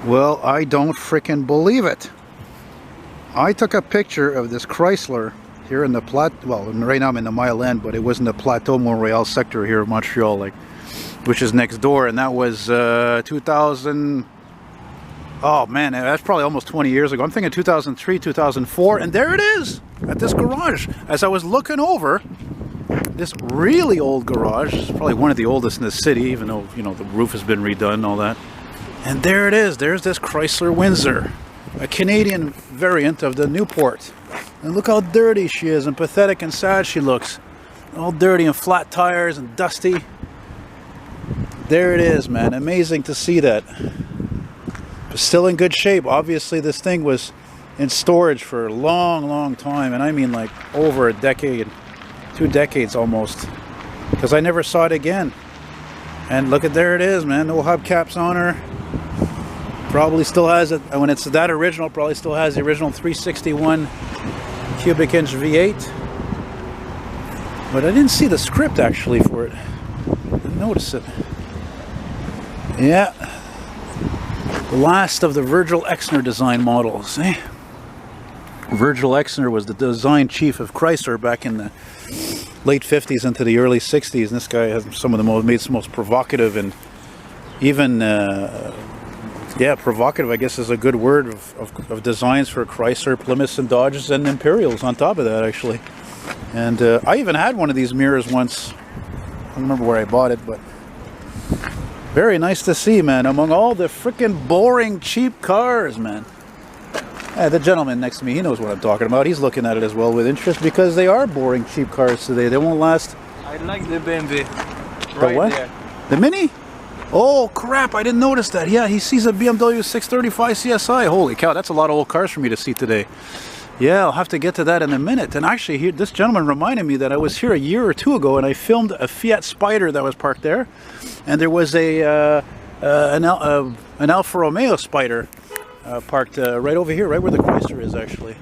Well, I don't frickin' believe it. I took a picture of this Chrysler here in the well, right now I'm in the Mile End, but it was in the Plateau Montreal sector here in Montreal, like, which is next door, and that was 2000. Oh man, that's probably almost 20 years ago. I'm thinking 2003, 2004, and there it is at this garage. As I was looking over this really old garage, it's probably one of the oldest in the city, even though, you know, the roof has been redone and all that. And there it is. There's this Chrysler Windsor, a Canadian variant of the Newport. And look how dirty she is and pathetic and sad she looks. All dirty and flat tires and dusty. There it is, man. Amazing to see that. But still in good shape. Obviously this thing was in storage for a long time, and I mean like over a decade, 2 decades almost, because I never saw it again. And look at, there it is, man. No hubcaps on her. Probably still has it, when it's that original, probably still has the original 361 cubic inch V8. But I didn't see the script actually for it. I didn't notice it. Yeah. The last of the Virgil Exner design models, eh? Virgil Exner was the design chief of Chrysler back in the late 50s into the early 60s, and this guy has some of the most provocative and even yeah, provocative, I guess, is a good word, of designs for Chrysler, Plymouths, and Dodges, and Imperials on top of that, actually. And I even had one of these mirrors once. I don't remember where I bought it, but very nice to see, man, among all the freaking boring, cheap cars, man. The gentleman next to me, he knows what I'm talking about. He's looking at it as well with interest, because they are boring, cheap cars today. They won't last. I like the BMW. The what? There. The Mini? Oh crap, I didn't notice that. Yeah, he sees a BMW 635 CSI. Holy cow, that's a lot of old cars for me to see today. Yeah, I'll have to get to that in a minute. And actually, this gentleman reminded me that I was here a year or two ago and I filmed a Fiat Spider that was parked there. And there was an Alfa Romeo Spider parked right over here, right where the Chrysler is, actually.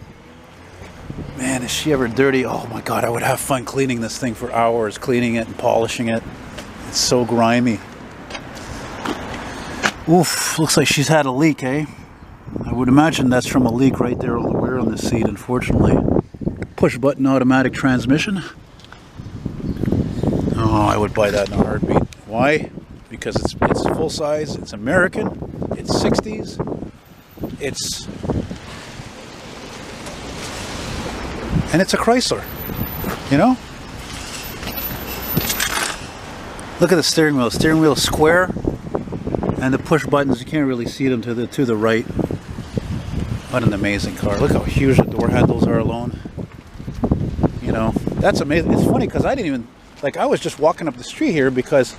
Man, is she ever dirty? Oh my God, I would have fun cleaning this thing for hours, cleaning it and polishing it. It's so grimy. Oof, looks like she's had a leak, eh? I would imagine that's from a leak right there all the way on the seat, unfortunately. Push button automatic transmission. Oh, I would buy that in a heartbeat. Why? Because it's full size, it's American, it's 60s, and it's a Chrysler, you know? Look at the steering wheel. The steering wheel is square. And the push buttons, you can't really see them to the right. What an amazing car. Look how huge the door handles are alone. You know, that's amazing. It's funny because I didn't even, like, I was just walking up the street here because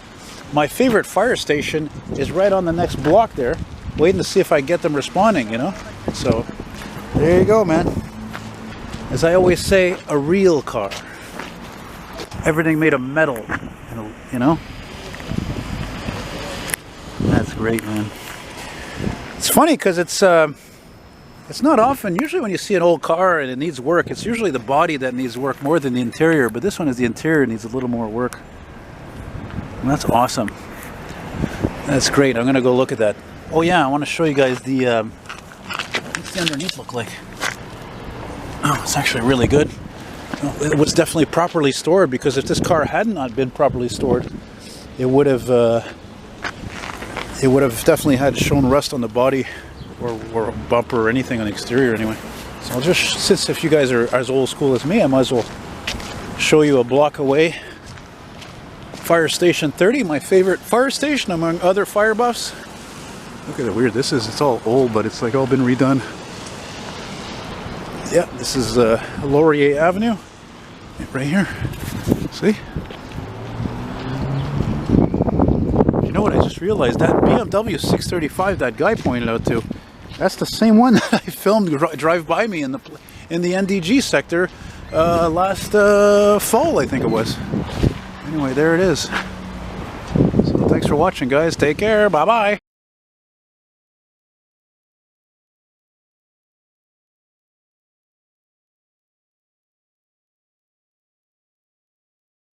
my favorite fire station is right on the next block there, waiting to see if I get them responding, you know? So, there you go, man. As I always say, a real car. Everything made of metal, you know? That's great, man. It's funny because it's not often. Usually when you see an old car and it needs work, it's usually the body that needs work more than the interior. But this one is the interior needs a little more work. And that's awesome. That's great. I'm gonna go look at that. Oh yeah, I want to show you guys the what's the underneath look like. Oh, it's actually really good. It was definitely properly stored, because if this car had not been properly stored, it would have definitely had shown rust on the body, or a bumper or anything on the exterior anyway. So I'll just, since if you guys are as old school as me, I might as well show you a block away. Fire Station 30, my favorite fire station among other fire buffs. Look at how weird this is. It's all old, but it's like all been redone. Yeah, this is Laurier Avenue, right here. See? You know what, I just realized that BMW 635 that guy pointed out to, that's the same one that I filmed drive by me in the NDG sector last fall, I think it was. Anyway, there it is. So thanks for watching, guys. Take care. Bye-bye.